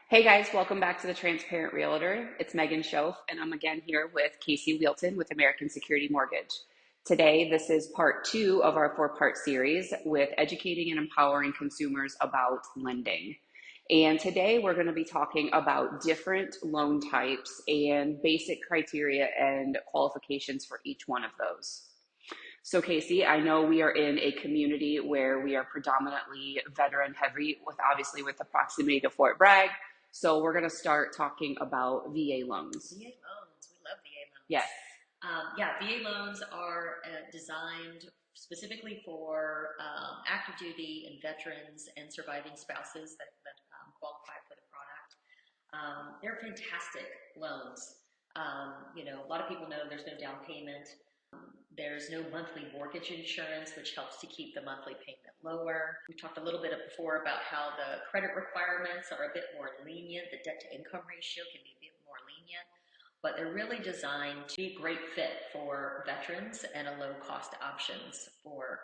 Hey guys, welcome back to the Transparent Realtor. It's Megan Schoaf, and I'm again here with Casey Whealton with American Security Mortgage. Today, this is part two of our four-part series with educating and empowering consumers about lending. And today we're going to be talking about different loan types and basic criteria and qualifications for each one of those. So Casey, I know we are in a community where we are predominantly veteran heavy with the proximity to Fort Bragg. So we're going to start talking about VA loans. VA loans, we love VA loans. Yes. Yeah, VA loans are designed specifically for active duty and veterans and surviving spouses that qualify for the product. They're fantastic loans. A lot of people know there's no down payment. There's no monthly mortgage insurance, which helps to keep the monthly payment lower. We talked a little bit before about how the credit requirements are a bit more lenient. The debt to income ratio can be a bit more lenient, but they're really designed to be a great fit for veterans and a low cost options for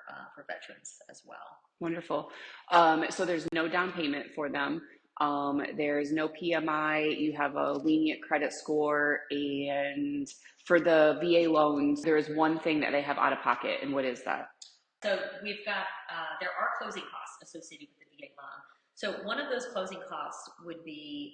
veterans as well. Wonderful. So there's no down payment for them. There's no PMI. You have a lenient credit score. And for the VA loans, there is one thing that they have out of pocket. And what is that? So we've got, there are closing costs associated with the VA loan. So one of those closing costs would be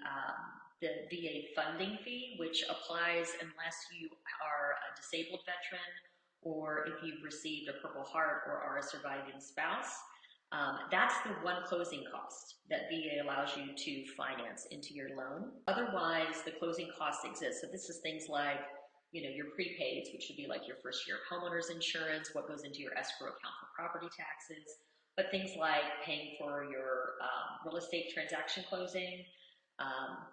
the VA funding fee, which applies unless you are a disabled veteran or if you've received a Purple Heart or are a surviving spouse. That's the one closing cost that VA allows you to finance into your loan. Otherwise, the closing costs exist. So this is things like, your prepaids, which would be like your first year homeowner's insurance, what goes into your escrow account for property taxes, but things like paying for your real estate transaction closing,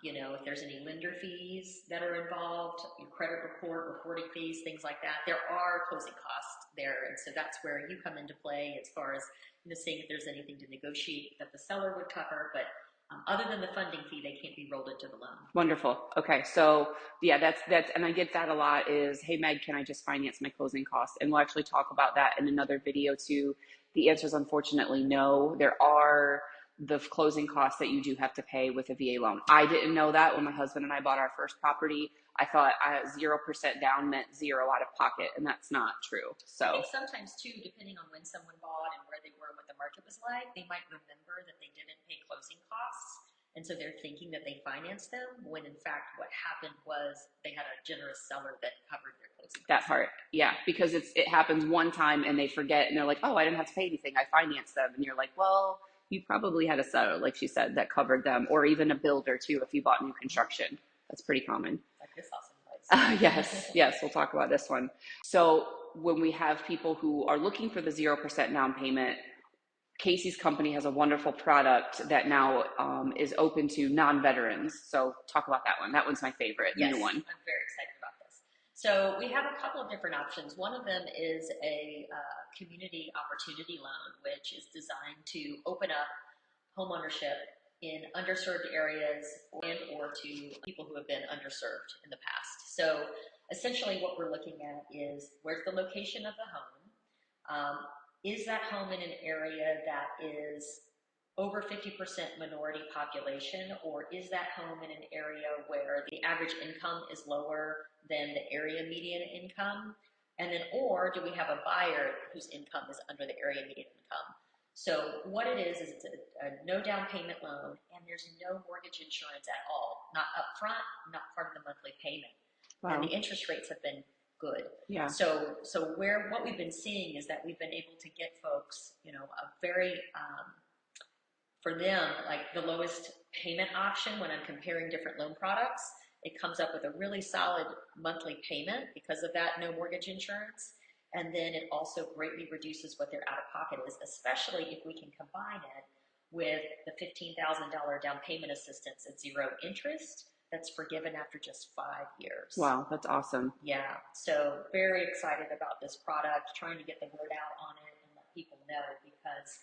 if there's any lender fees that are involved, your credit report, reporting fees, things like that, there are closing costs there. And so that's where you come into play as far as seeing if there's anything to negotiate that the seller would cover. But other than the funding fee, they can't be rolled into the loan. Wonderful. Okay. So yeah, that's, and I get that a lot is, hey Meg, can I just finance my closing costs? And we'll actually talk about that in another video too. The answer is unfortunately no. There are the closing costs that you do have to pay with a VA loan. I didn't know that when my husband and I bought our first property. I thought 0% down meant zero out of pocket, and that's not true. So I think sometimes too, depending on when someone bought and where they were, what the market was like, they might remember that they didn't pay closing costs. And so they're thinking that they financed them when in fact what happened was they had a generous seller that covered their closing costs. That part, yeah, because it happens one time and they forget and they're like, oh, I didn't have to pay anything. I financed them. And you're like, well, you probably had a seller, like she said, that covered them, or even a builder too if you bought new construction. That's pretty common. Like this awesome place. Yes, we'll talk about this one. So when we have people who are looking for the 0% down payment, Casey's company has a wonderful product that now is open to non-veterans. So talk about that one. That one's my favorite, yes, new one. I'm very excited about this. So we have a couple of different options. One of them is a community opportunity loan, which is designed to open up homeownership in underserved areas and or to people who have been underserved in the past. So essentially what we're looking at is where's the location of the home? Is that home in an area that is over 50% minority population, or is that home in an area where the average income is lower than the area median income? And then, or do we have a buyer whose income is under the area median income? So what it is it's a no down payment loan, and there's no mortgage insurance at all, not upfront, not part of the monthly payment. Wow. And the interest rates have been good. Yeah. So what we've been seeing is that we've been able to get folks, a very for them, like the lowest payment option when I'm comparing different loan products, it comes up with a really solid monthly payment because of that no mortgage insurance. And then it also greatly reduces what their out-of-pocket is, especially if we can combine it with the $15,000 down payment assistance at zero interest that's forgiven after just 5 years. Wow, that's awesome. Yeah, so very excited about this product, trying to get the word out on it and let people know because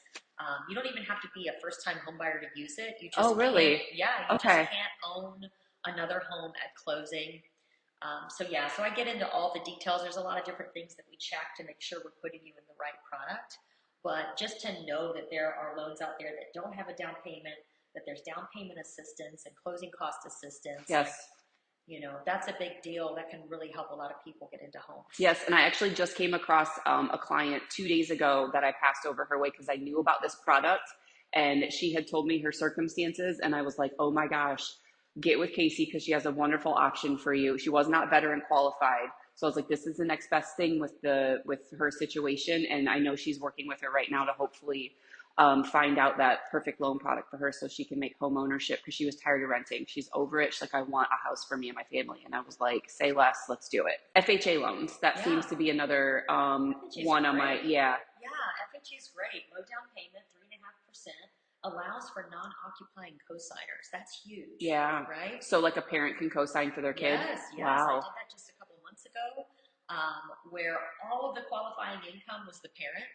you don't even have to be a first-time homebuyer to use it. You just really? Yeah, you just can't own another home at closing. So I get into all the details. There's a lot of different things that we check to make sure we're putting you in the right product. But just to know that there are loans out there that don't have a down payment, that there's down payment assistance and closing cost assistance. Yes. You know, that's a big deal. That can really help a lot of people get into homes. Yes, and I actually just came across a client 2 days ago that I passed over her way because I knew about this product, and she had told me her circumstances, and I was like, oh my gosh, get with Casey because she has a wonderful option for you. She was not veteran qualified, so I was like, this is the next best thing with her situation, and I know she's working with her right now to hopefully find out that perfect loan product for her so she can make home ownership because she was tired of renting. She's over it. She's like, I want a house for me and my family. And I was like, say less, let's do it. FHA loans, that seems to be another one on my, Yeah, FHA is great. Low down payment, 3.5%, allows for non-occupying co-signers. That's huge. Yeah. Right? So like a parent can co-sign for their kid? Yes. Wow. I did that just a couple of months ago, where all of the qualifying income was the parent,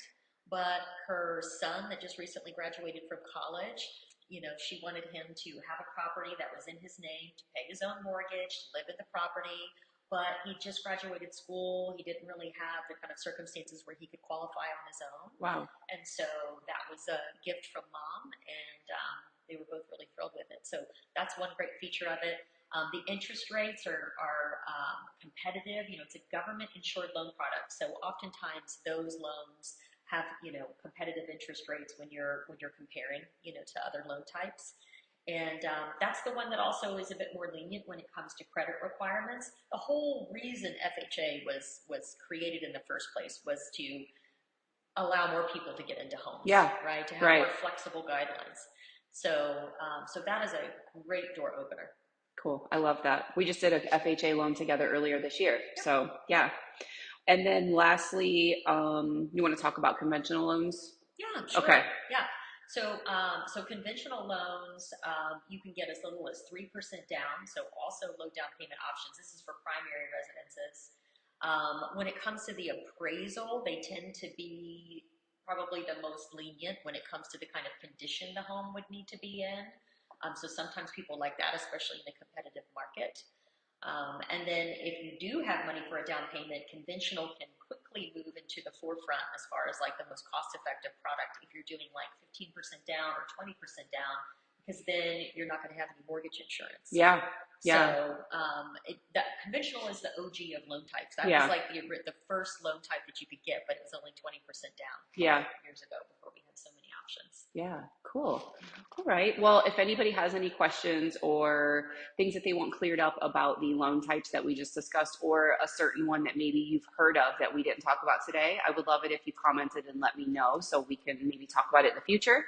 but her son that just recently graduated from college, you know, she wanted him to have a property that was in his name, to pay his own mortgage, to live in the property, but he just graduated school. He didn't really have the kind of circumstances where he could qualify on his own. Wow. And so that was a gift from mom, and they were both really thrilled with it. So that's one great feature of it. The interest rates are competitive. You know, it's a government insured loan product. So oftentimes those loans have, you know, competitive interest rates when you're comparing, you know, to other loan types. And that's the one that also is a bit more lenient when it comes to credit requirements. The whole reason FHA was created in the first place was to allow more people to get into homes. Yeah. Right. To have more flexible guidelines. So so that is a great door opener. Cool. I love that. We just did a FHA loan together earlier this year. Yep. So yeah. And then lastly, you want to talk about conventional loans? Yeah, sure. Okay. Yeah. So, so conventional loans, you can get as little as 3% down. So also low down payment options. This is for primary residences. When it comes to the appraisal, they tend to be probably the most lenient when it comes to the kind of condition the home would need to be in. So sometimes people like that, especially in a competitive market. And then if you do have money for a down payment, conventional can quickly move into the forefront as far as like the most cost-effective product if you're doing like 15% down or 20% down, because then you're not going to have any mortgage insurance. Yeah. Yeah. So that conventional is the OG of loan types. That was like the first loan type that you could get, but it was only 20% down. Years ago before we had so many options. Yeah, cool. All right. Well, if anybody has any questions or things that they want cleared up about the loan types that we just discussed, or a certain one that maybe you've heard of that we didn't talk about today, I would love it if you commented and let me know so we can maybe talk about it in the future.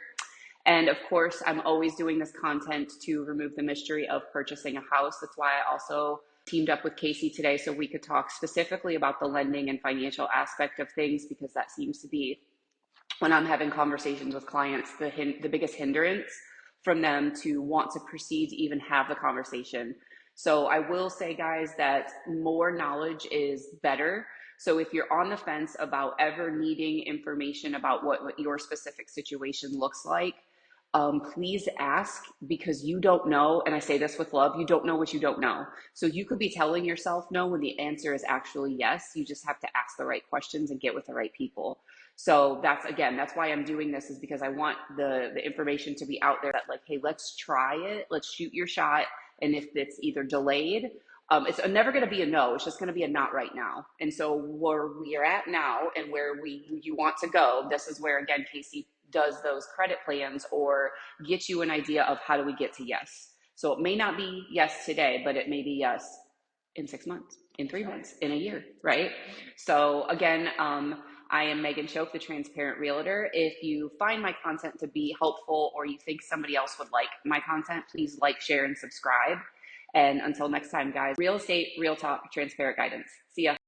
And of course, I'm always doing this content to remove the mystery of purchasing a house. That's why I also teamed up with Casey today so we could talk specifically about the lending and financial aspect of things, because that seems to be, when I'm having conversations with clients, the biggest hindrance from them to want to proceed to even have the conversation. So I will say, guys, that more knowledge is better. So if you're on the fence about ever needing information about what your specific situation looks like, please ask, because you don't know, and I say this with love, you don't know what you don't know. So you could be telling yourself no when the answer is actually yes. You just have to ask the right questions and get with the right people. So that's why I'm doing this, is because I want the information to be out there that like, hey, let's try it. Let's shoot your shot. And if it's either delayed, it's never going to be a no. It's just going to be a not right now. And so where we are at now and where you want to go, this is where, again, Casey does those credit plans or get you an idea of how do we get to yes. So it may not be yes today, but it may be yes in 6 months, in 3 months, in a year, right? So again, I am Megan Schoaf, the Transparent Realtor. If you find my content to be helpful or you think somebody else would like my content, please like, share, and subscribe. And until next time, guys, real estate, real talk, transparent guidance. See ya.